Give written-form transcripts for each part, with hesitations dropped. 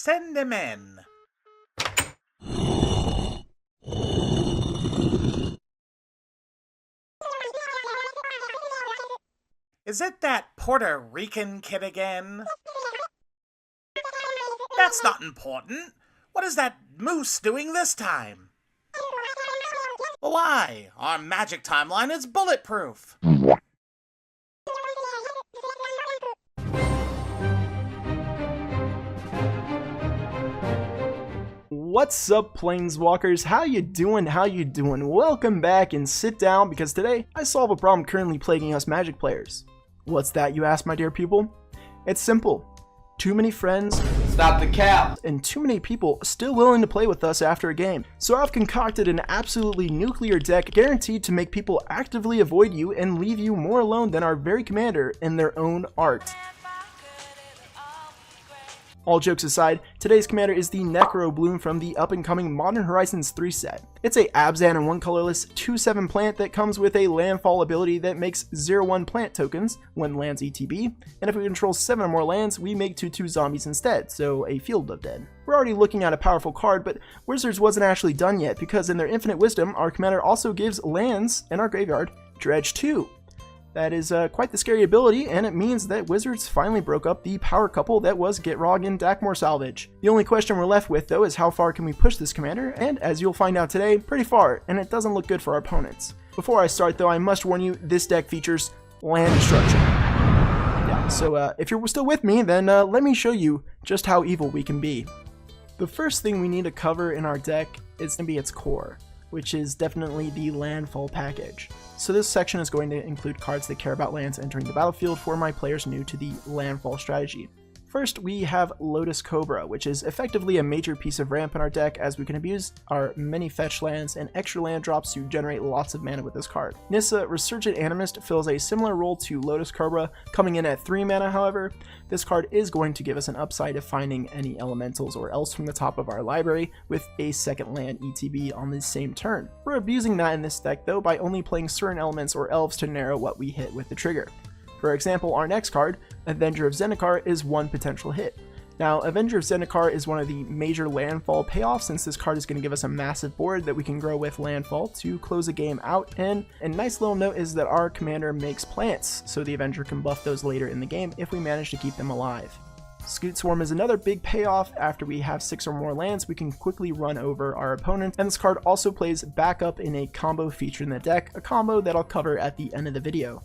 Send him in. Is it that Puerto Rican kid again? That's not important. What is that moose doing this time? Why? Our magic timeline is bulletproof. What's up, Planeswalkers? How you doing? Welcome back, and sit down because today I solve a problem currently plaguing us Magic players. What's that, you ask, my dear people? It's simple. Too many friends, stop the cap, and too many people still willing to play with us after a game. So I've concocted an absolutely nuclear deck guaranteed to make people actively avoid you and leave you more alone than our very commander in their own art. All jokes aside, today's commander is the Necrobloom from the up-and-coming Modern Horizons 3 set. It's a Abzan and 1 colorless 2/7 plant that comes with a landfall ability that makes 0/1 plant tokens when lands ETB, and if we control 7 or more lands, we make 2/2 zombies instead, so a Field of Dead. We're already looking at a powerful card, but Wizards wasn't actually done yet because in their infinite wisdom, our commander also gives lands in our graveyard Dredge 2. That is quite the scary ability, and it means that Wizards finally broke up the power couple that was Gitrog and Dakmor Salvage. The only question we're left with, though, is how far can we push this commander, and as you'll find out today, pretty far, and it doesn't look good for our opponents. Before I start, though, I must warn you, this deck features land destruction. Yeah, so if you're still with me, then let me show you just how evil we can be. The first thing we need to cover in our deck is going to be its core, which is definitely the Landfall Package. So this section is going to include cards that care about lands entering the battlefield for my players new to the Landfall strategy. First, we have Lotus Cobra, which is effectively a major piece of ramp in our deck as we can abuse our many fetch lands and extra land drops to generate lots of mana with this card. Nissa, Resurgent Animist, fills a similar role to Lotus Cobra, coming in at 3 mana however. This card is going to give us an upside of finding any elementals or else from the top of our library with a second land ETB on the same turn. We're abusing that in this deck though by only playing certain elements or elves to narrow what we hit with the trigger. For example, our next card, Avenger of Zendikar, is one potential hit. Now, Avenger of Zendikar is one of the major landfall payoffs since this card is going to give us a massive board that we can grow with landfall to close a game out, and a nice little note is that our commander makes plants, so the Avenger can buff those later in the game if we manage to keep them alive. Scoot Swarm is another big payoff. After we have 6 or more lands, we can quickly run over our opponent, and this card also plays backup in a combo feature in the deck, a combo that I'll cover at the end of the video.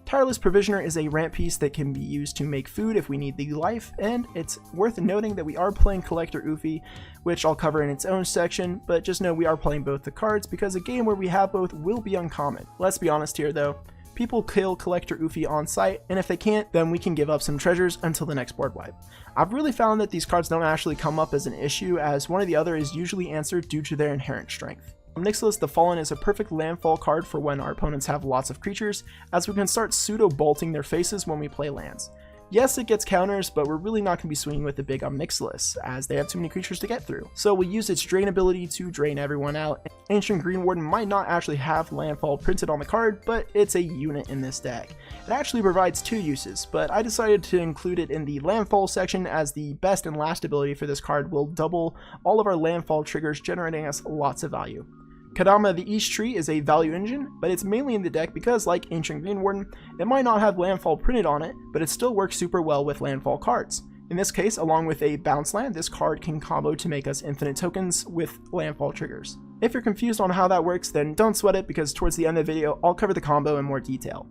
Tireless Provisioner is a ramp piece that can be used to make food if we need the life, and it's worth noting that we are playing Collector Ufi, which I'll cover in its own section, but just know we are playing both the cards because a game where we have both will be uncommon. Let's be honest here though, people kill Collector Ufi on site, and if they can't, then we can give up some treasures until the next board wipe. I've really found that these cards don't actually come up as an issue, as one or the other is usually answered due to their inherent strength. Nyxlis the Fallen is a perfect landfall card for when our opponents have lots of creatures, as we can start pseudo-bolting their faces when we play lands. Yes, it gets counters, but we're really not going to be swinging with the big Nyxlis, as they have too many creatures to get through. So we use its drain ability to drain everyone out. Ancient Green Warden might not actually have landfall printed on the card, but it's a unit in this deck. It actually provides 2 uses, but I decided to include it in the landfall section as the best and last ability for this card will double all of our landfall triggers, generating us lots of value. Kadama the East Tree is a value engine, but it's mainly in the deck because, like Ancient Green Warden, it might not have landfall printed on it, but it still works super well with landfall cards. In this case, along with a bounce land, this card can combo to make us infinite tokens with landfall triggers. If you're confused on how that works, then don't sweat it because towards the end of the video, I'll cover the combo in more detail.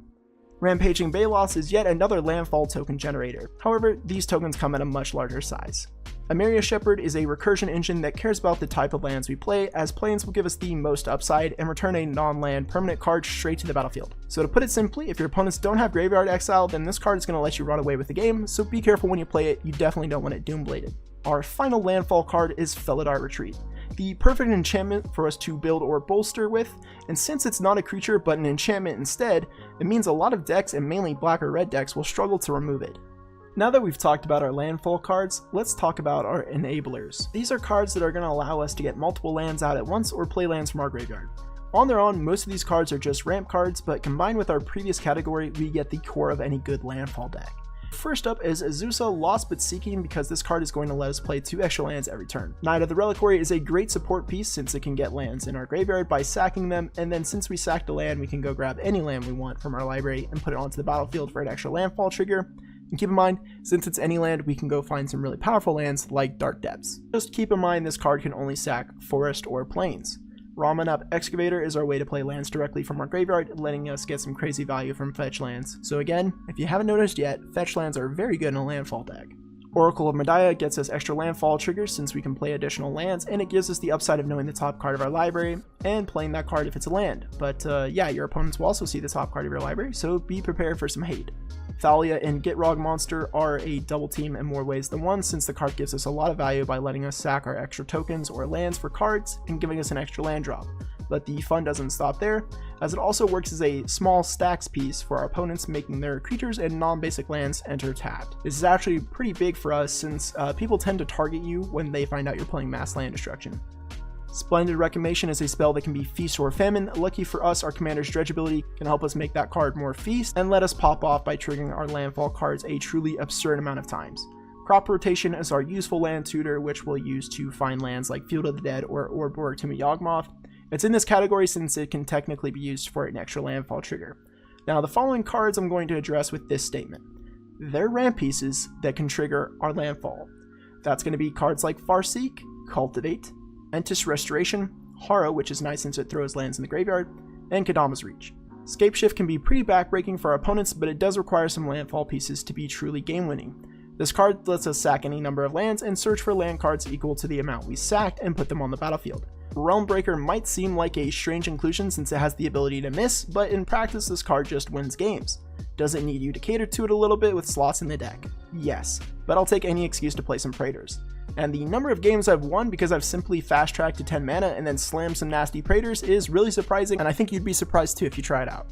Rampaging Balos is yet another landfall token generator. However, these tokens come at a much larger size. Ameria Shepherd is a recursion engine that cares about the type of lands we play, as planes will give us the most upside and return a non-land permanent card straight to the battlefield. So to put it simply, if your opponents don't have Graveyard Exile, then this card is going to let you run away with the game, so be careful when you play it, you definitely don't want it Doombladed. Our final landfall card is Felidar Retreat, the perfect enchantment for us to build or bolster with, and since it's not a creature but an enchantment instead, it means a lot of decks, and mainly black or red decks, will struggle to remove it. Now that we've talked about our landfall cards, let's talk about our enablers. These are cards that are going to allow us to get multiple lands out at once or play lands from our graveyard. On their own, most of these cards are just ramp cards, but combined with our previous category, we get the core of any good landfall deck. First up is Azusa, Lost but Seeking, because this card is going to let us play 2 extra lands every turn. Knight of the Reliquary is a great support piece since it can get lands in our graveyard by sacking them, and then since we sacked a land, we can go grab any land we want from our library and put it onto the battlefield for an extra landfall trigger. And keep in mind, since it's any land, we can go find some really powerful lands like Dark Depths. Just keep in mind this card can only sack forest or plains. Ramanap Excavator is our way to play lands directly from our graveyard, letting us get some crazy value from fetch lands. So again, if you haven't noticed yet, fetch lands are very good in a landfall deck. Oracle of Medaya gets us extra landfall triggers since we can play additional lands, and it gives us the upside of knowing the top card of our library and playing that card if it's a land. But yeah, your opponents will also see the top card of your library, so be prepared for some hate. Thalia and Gitrog Monster are a double team in more ways than one, since the card gives us a lot of value by letting us sack our extra tokens or lands for cards and giving us an extra land drop. But the fun doesn't stop there, as it also works as a small stacks piece for our opponents, making their creatures and non-basic lands enter tapped. This is actually pretty big for us since people tend to target you when they find out you're playing mass land destruction. Splendid Reclamation is a spell that can be Feast or Famine. Lucky for us, our commander's Dredge ability can help us make that card more Feast and let us pop off by triggering our landfall cards a truly absurd amount of times. Crop Rotation is our useful land tutor, which we'll use to find lands like Field of the Dead or Orborg Tomb of Yawgmoth. It's in this category since it can technically be used for an extra landfall trigger. Now, the following cards I'm going to address with this statement. They're ramp pieces that can trigger our landfall. That's going to be cards like Farseek, Cultivate, Entis Restoration, Hara, which is nice since it throws lands in the graveyard, and Kadama's Reach. Scapeshift can be pretty backbreaking for our opponents, but it does require some landfall pieces to be truly game-winning. This card lets us sack any number of lands and search for land cards equal to the amount we sacked and put them on the battlefield. Realmbreaker might seem like a strange inclusion since it has the ability to miss, but in practice this card just wins games. Does it need you to cater to it a little bit with slots in the deck? Yes, but I'll take any excuse to play some Praetors. And the number of games I've won because I've simply fast tracked to 10 mana and then slammed some nasty Praetors is really surprising, and I think you'd be surprised too if you try it out.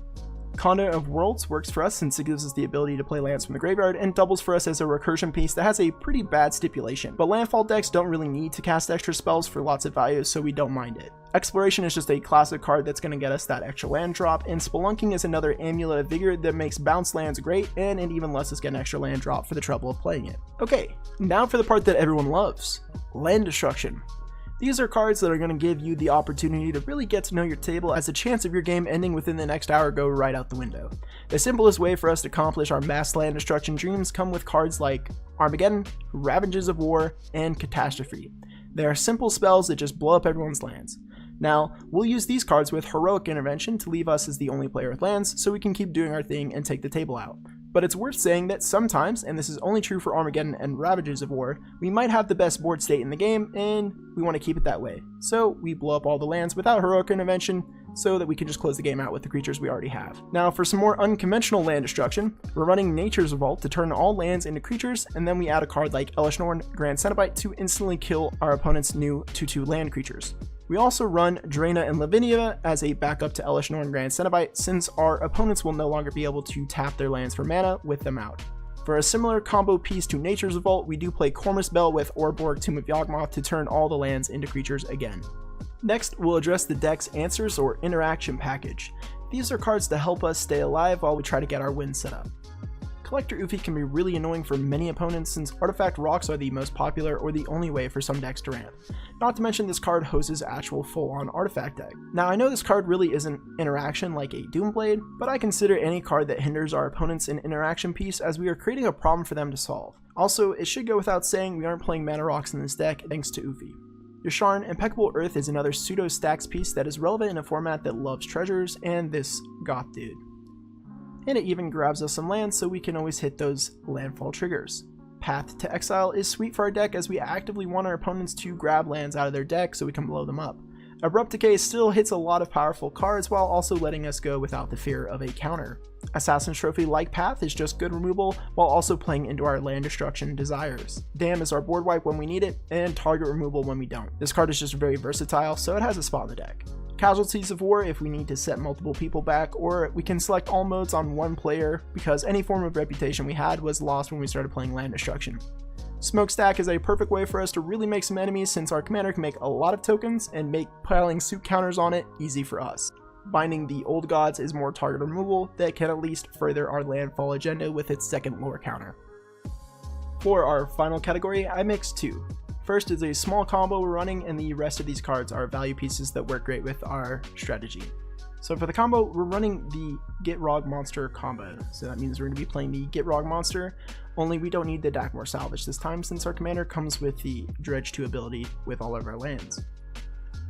Conduit of Worlds works for us since it gives us the ability to play lands from the graveyard and doubles for us as a recursion piece that has a pretty bad stipulation, but landfall decks don't really need to cast extra spells for lots of value, so we don't mind it. Exploration is just a classic card that's going to get us that extra land drop, and Spelunking is another Amulet of Vigor that makes bounce lands great, and it even lets us get an extra land drop for the trouble of playing it. Okay, now for the part that everyone loves, land destruction. These are cards that are going to give you the opportunity to really get to know your table, as the chance of your game ending within the next hour go right out the window. The simplest way for us to accomplish our mass land destruction dreams come with cards like Armageddon, Ravages of War, and Catastrophe. They are simple spells that just blow up everyone's lands. Now, we'll use these cards with Heroic Intervention to leave us as the only player with lands, so we can keep doing our thing and take the table out. But it's worth saying that sometimes, and this is only true for Armageddon and Ravages of War, we might have the best board state in the game, and we want to keep it that way. So we blow up all the lands without Heroic Intervention, so that we can just close the game out with the creatures we already have. Now for some more unconventional land destruction, we're running Nature's Revolt to turn all lands into creatures, and then we add a card like Elesh Norn, Grand Cenobite to instantly kill our opponent's new 2/2 land creatures. We also run Draina and Lavinia as a backup to Elesh Norn Grand Cenobite, since our opponents will no longer be able to tap their lands for mana with them out. For a similar combo piece to Nature's Revolt, we do play Cormor's Bell with Orborg Tomb of Yawgmoth to turn all the lands into creatures again. Next, we'll address the deck's Answers or Interaction Package. These are cards to help us stay alive while we try to get our win set up. Collector Ufi can be really annoying for many opponents since Artifact Rocks are the most popular or the only way for some decks to ramp. Not to mention this card hosts actual full-on artifact deck. Now I know this card really isn't interaction like a Doomblade, but I consider any card that hinders our opponents an interaction piece as we are creating a problem for them to solve. Also, it should go without saying we aren't playing Mana Rocks in this deck thanks to Ufi. Yasharn, Impeccable Earth is another pseudo-stacks piece that is relevant in a format that loves treasures and this goth dude. And it even grabs us some lands so we can always hit those landfall triggers. Path to Exile is sweet for our deck as we actively want our opponents to grab lands out of their deck so we can blow them up. Abrupt Decay still hits a lot of powerful cards while also letting us go without the fear of a counter. Assassin's Trophy like Path is just good removal while also playing into our land destruction desires. Dam is our board wipe when we need it, and target removal when we don't. This card is just very versatile, so it has a spot in the deck. Casualties of War if we need to set multiple people back, or we can select all modes on one player because any form of reputation we had was lost when we started playing land destruction. Smokestack is a perfect way for us to really make some enemies since our commander can make a lot of tokens and make piling suit counters on it easy for us. Binding the Old Gods is more target removal that can at least further our landfall agenda with its second lore counter. For our final category, I mixed two. First is a small combo we're running, and the rest of these cards are value pieces that work great with our strategy. So for the combo, we're running the Gitrog Monster combo. So that means we're going to be playing the Gitrog Monster, only we don't need the Dakmor Salvage this time since our commander comes with the Dredge 2 ability with all of our lands.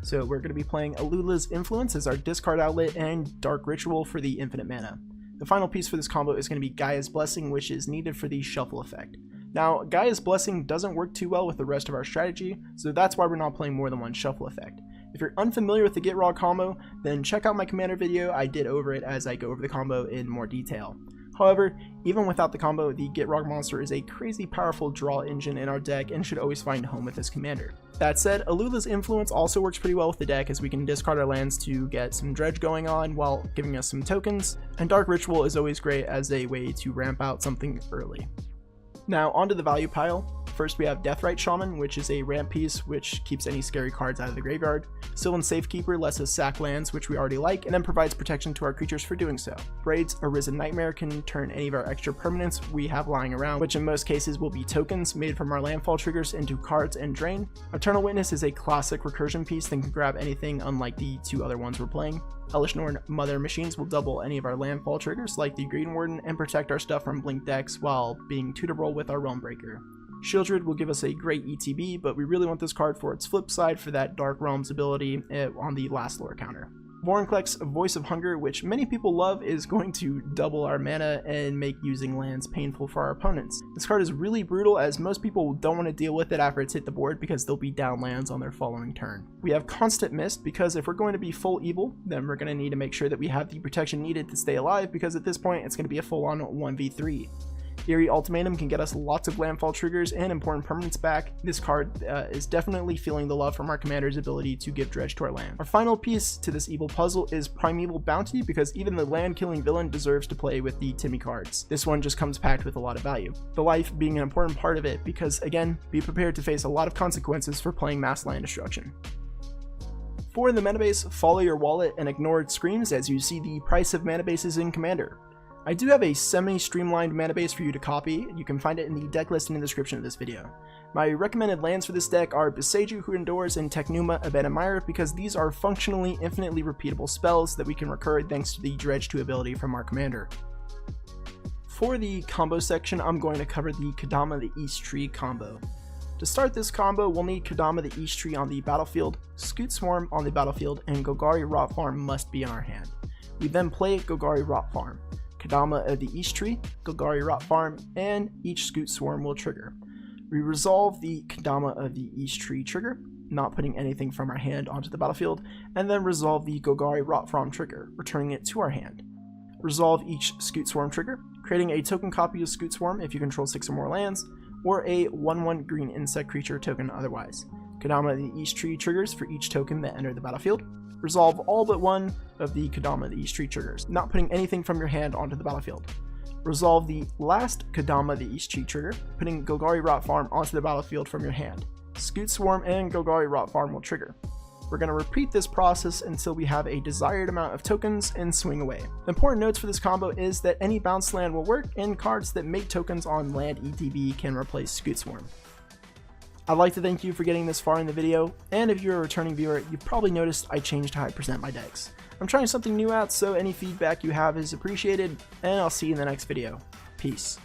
So we're going to be playing Alula's Influence as our discard outlet and Dark Ritual for the infinite mana. The final piece for this combo is going to be Gaia's Blessing, which is needed for the shuffle effect. Now, Gaia's Blessing doesn't work too well with the rest of our strategy, so that's why we're not playing more than one shuffle effect. If you're unfamiliar with the Gitrog combo, then check out my commander video. I did over it as I go over the combo in more detail. However, even without the combo, the Gitrog Monster is a crazy powerful draw engine in our deck and should always find home with this commander. That said, Alula's Influence also works pretty well with the deck as we can discard our lands to get some dredge going on while giving us some tokens, and Dark Ritual is always great as a way to ramp out something early. Now onto the value pile. First we have Deathrite Shaman, which is a ramp piece which keeps any scary cards out of the graveyard. Sylvan Safekeeper lets us sack lands, which we already like, and then provides protection to our creatures for doing so. Braid's Arisen Nightmare can turn any of our extra permanents we have lying around, which in most cases will be tokens made from our landfall triggers, into cards and drain. Eternal Witness is a classic recursion piece that can grab anything unlike the two other ones we're playing. Hellish Norn Mother Machines will double any of our landfall triggers like the Green Warden and protect our stuff from blink decks while being tutorable with our Realm Breaker. Shieldred will give us a great ETB, but we really want this card for its flip side for that Dark Realms ability on the last lore counter. Vorinclex Voice of Hunger, which many people love, is going to double our mana and make using lands painful for our opponents. This card is really brutal as most people don't want to deal with it after it's hit the board because they'll be down lands on their following turn. We have Constant Mist because if we're going to be full evil, then we're going to need to make sure that we have the protection needed to stay alive because at this point it's going to be a full-on 1v3. Eerie Ultimatum can get us lots of landfall triggers and important permanents back. This card is definitely feeling the love from our commander's ability to give dredge to our land. Our final piece to this evil puzzle is Primeval Bounty because even the land killing villain deserves to play with the Timmy cards. This one just comes packed with a lot of value. The life being an important part of it because again, be prepared to face a lot of consequences for playing mass land destruction. For the mana base, follow your wallet and ignore its screams as you see the price of mana bases in Commander. I do have a semi-streamlined mana base for you to copy. You can find it in the deck list in the description of this video. My recommended lands for this deck are Beseiju, Who Endures, and Technuma, Abenamire because these are functionally infinitely repeatable spells that we can recur thanks to the Dredge 2 ability from our commander. For the combo section, I'm going to cover the Kadama the East Tree combo. To start this combo, we'll need Kadama the East Tree on the battlefield, Scoot Swarm on the battlefield, and Golgari Rot Farm must be in our hand. We then play Golgari Rot Farm. Kadama of the East Tree, Golgari Rot Farm, and each Scoot Swarm will trigger. We resolve the Kadama of the East Tree trigger, not putting anything from our hand onto the battlefield, and then resolve the Golgari Rot Farm trigger, returning it to our hand. Resolve each Scoot Swarm trigger, creating a token copy of Scoot Swarm if you control 6 or more lands, or a 1/1 green insect creature token otherwise. Kadama of the East Tree triggers for each token that enter the battlefield. Resolve all but one of the Kadama of the East Tree triggers, not putting anything from your hand onto the battlefield. Resolve the last Kadama of the East Tree trigger, putting Golgari Rot Farm onto the battlefield from your hand. Scoot Swarm and Golgari Rot Farm will trigger. We're going to repeat this process until we have a desired amount of tokens and swing away. The important notes for this combo is that any bounce land will work, and cards that make tokens on land ETB can replace Scoot Swarm. I'd like to thank you for getting this far in the video, and if you're a returning viewer, you've probably noticed I changed how I present my decks. I'm trying something new out, so any feedback you have is appreciated, and I'll see you in the next video. Peace.